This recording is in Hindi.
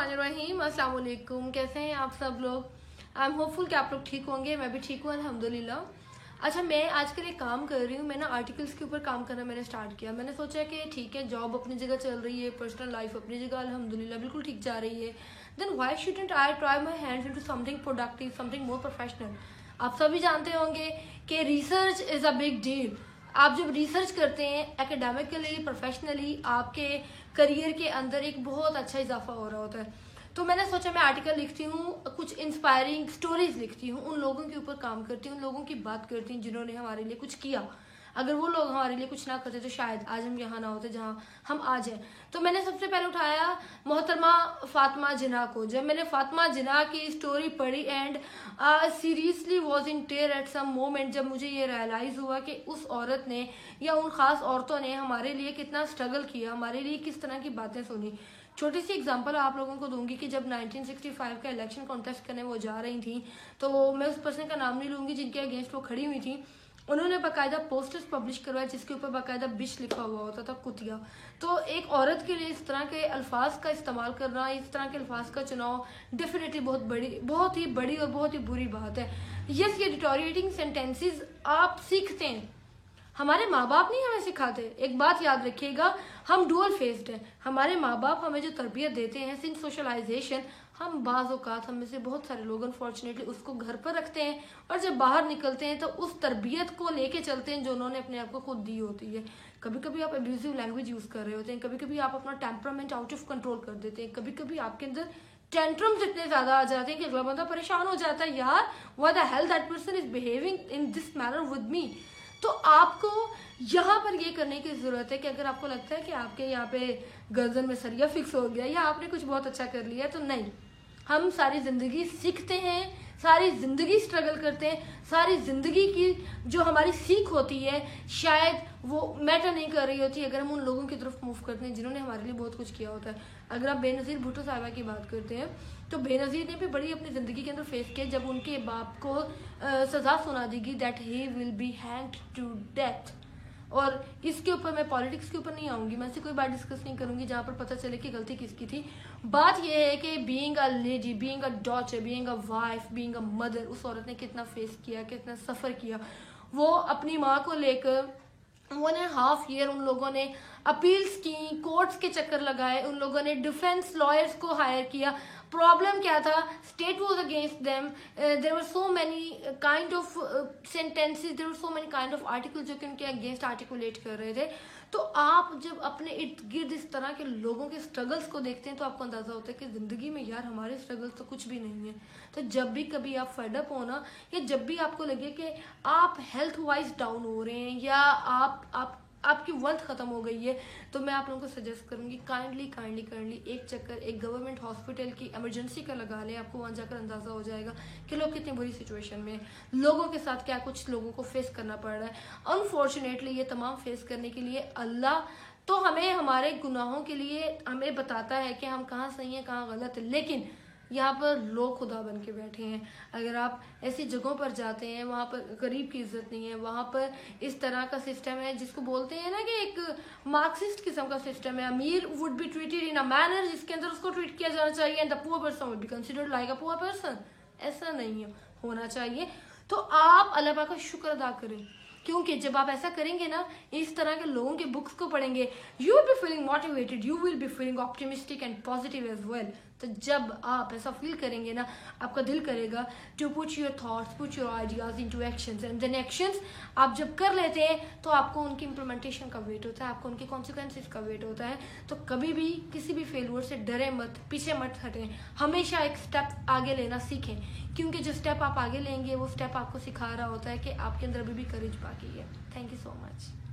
बिस्मिल्लाहिर्रहमानिर्रहीम। अस्सलाम वालेकुम। कैसे हैं आप सब लोग? आई एम होपफुल कि आप लोग ठीक होंगे। मैं भी ठीक हूँ अल्हम्दुलिल्लाह। अच्छा, मैं आजकल एक काम कर रही हूँ। मैं ना आर्टिकल्स के ऊपर काम करना मैंने स्टार्ट किया। मैंने सोचा कि ठीक है, जॉब अपनी जगह चल रही है, पर्सनल लाइफ अपनी जगह अल्हम्दुलिल्लाह बिल्कुल ठीक जा रही है। Then why shouldn't I try my hands into something productive, something more professional. आप सभी जानते होंगे कि research is a big deal. आप जब रिसर्च करते हैं एकेडमिकली, प्रोफेशनली, आपके करियर के अंदर एक बहुत अच्छा इजाफा हो रहा होता है। तो मैंने सोचा मैं आर्टिकल लिखती हूँ, कुछ इंस्पायरिंग स्टोरीज लिखती हूँ, उन लोगों के ऊपर काम करती हूँ, उन लोगों की बात करती हूँ जिन्होंने हमारे लिए कुछ किया। अगर वो लोग हमारे लिए कुछ ना करते तो शायद आज हम यहाँ ना होते जहाँ हम आज हैं। तो मैंने सबसे पहले उठाया मोहतरमा फातिमा जिन्ना को। जब मैंने फातिमा जिन्ना की स्टोरी पढ़ी and seriously was in tears at some moment, जब मुझे ये रियलाइज़ हुआ कि उस औरत ने या उन ख़ास औरतों ने हमारे लिए कितना स्ट्रगल किया, हमारे लिए किस तरह की बातें सुनी। छोटी सी एग्जांपल आप लोगों को दूंगी कि जब 1965 का इलेक्शन कॉन्टेस्ट करने वो जा रही थी, तो मैं उस पर्सन का नाम नहीं लूँगी जिनके अगेंस्ट वो खड़ी हुई थी। उन्होंने बाकायदा पोस्टर्स पब्लिश करवाए जिसके ऊपर बाकायदा बिश लिखा हुआ होता था, कुतिया। तो एक औरत के लिए इस तरह के अल्फाज का इस्तेमाल करना, इस तरह के अल्फाज का चुनाव डेफिनेटली बहुत ही बड़ी और बहुत ही बुरी बात है। यस, ये डिटोरिएटिंग सेंटेंसेस आप सीखते हैं, हमारे माँ बाप नहीं हमें सिखाते। एक बात याद रखिएगा, हम डुअल फेस्ड हैं। हमारे माँ बाप हमें जो तरबियत देते हैं सिंस सोशलाइजेशन, हम बाज़ औक़ात हम में से बहुत सारे लोग अनफॉर्चुनेटली उसको घर पर रखते हैं और जब बाहर निकलते हैं तो उस तरबियत को लेके चलते हैं जो उन्होंने अपने आप को खुद दी होती है। कभी कभी आप अब्यूजिव लैंग्वेज यूज़ कर रहे होते हैं, कभी कभी आप अपना टेम्परामेंट आउट ऑफ कंट्रोल कर देते हैं, कभी कभी आपके अंदर टेंट्रम्स इतने ज़्यादा आ जाते हैं कि अगला बंदा परेशान हो जाता है, यार what the hell that person is behaving in this manner with me. तो आपको यहाँ पर ये करने की ज़रूरत है कि अगर आपको लगता है कि आपके यहाँ पे गर्दन में सरिया फिक्स हो गया या आपने कुछ बहुत अच्छा कर लिया, तो नहीं, हम सारी ज़िंदगी सीखते हैं, सारी ज़िंदगी स्ट्रगल करते हैं, सारी ज़िंदगी की जो हमारी सीख होती है शायद वो मैटर नहीं कर रही होती अगर हम उन लोगों की तरफ मूव करते हैं जिन्होंने हमारे लिए बहुत कुछ किया होता है। अगर आप बेनज़ीर भुट्टो साहिबा की बात करते हैं तो बेनज़ीर ने भी बड़ी अपनी ज़िंदगी के अंदर फेस किया जब उनके बाप को सज़ा सुना दी गई that he will be hanged to death. और इसके ऊपर मैं पॉलिटिक्स के ऊपर नहीं आऊँगी, मैं इससे कोई बात डिस्कस नहीं करूँगी जहाँ पर पता चले कि गलती किसकी थी। बात यह है कि being a lady, being a daughter, being a wife, being a mother, उस औरत ने कितना फेस किया, कितना सफ़र किया। वो अपनी माँ को लेकर 1.5 ईयर उन लोगों ने अपील्स की, कोर्ट्स के चक्कर लगाए, उन लोगों ने डिफेंस लॉयर्स को हायर किया। प्रॉब्लम क्या था? State was against them. There were so many kind of sentences, there were so many kind of article जो कि उनके अगेंस्ट आर्टिकुलेट कर रहे थे। तो आप जब अपने इर्द गिर्द इस तरह के लोगों के स्ट्रगल्स को देखते हैं तो आपको अंदाज़ा होता है कि ज़िंदगी में यार हमारे स्ट्रगल्स तो कुछ भी नहीं है। तो जब भी कभी आप फेड अप हो ना, या जब भी आपको लगे कि आप हेल्थ वाइज डाउन हो रहे हैं या आपकी वंथ ख़त्म हो गई है, तो मैं आप लोगों को सजेस्ट करूँगी काइंडली एक चक्कर एक गवर्नमेंट हॉस्पिटल की इमरजेंसी का लगा लें। आपको वहाँ जाकर अंदाज़ा हो जाएगा कि लोग कितनी बुरी सिचुएशन में, लोगों के साथ क्या कुछ लोगों को फेस करना पड़ रहा है। अनफॉर्चुनेटली ये तमाम फेस करने के लिए अल्लाह तो हमें हमारे गुनाहों के लिए हमें बताता है कि हम कहाँ सही हैं कहाँ गलत है, लेकिन यहाँ पर लोग खुदा बन के बैठे हैं। अगर आप ऐसी जगहों पर जाते हैं वहाँ पर गरीब की इज्जत नहीं है, वहाँ पर इस तरह का सिस्टम है जिसको बोलते हैं ना कि एक मार्क्सिस्ट किस्म का सिस्टम है। अमीर would be treated in a manner जिसके अंदर उसको ट्रीट किया जाना चाहिए and the poor person would be considered like a poor person. ऐसा नहीं होना चाहिए। तो आप अल्लाह पाक का शुक्र अदा करें, क्योंकि जब आप ऐसा करेंगे ना, इस तरह के लोगों के बुक्स को पढ़ेंगे, you will be feeling motivated, you will be feeling optimistic and positive as well. तो जब आप ऐसा फील करेंगे ना, आपका दिल करेगा to put your thoughts, put your ideas into actions, and then actions आप जब कर लेते हैं तो आपको उनकी इम्प्लीमेंटेशन का वेट होता है, आपको उनके कॉन्सिक्वेंसेस का वेट होता है। तो कभी भी किसी भी फेलियर से डरे मत, पीछे मत हटें, हमेशा एक स्टेप आगे लेना सीखें, क्योंकि जो स्टेप आप आगे लेंगे वो स्टेप आपको सिखा रहा होता है कि आपके अंदर अभी भी करेज बाकी है। Thank you so much.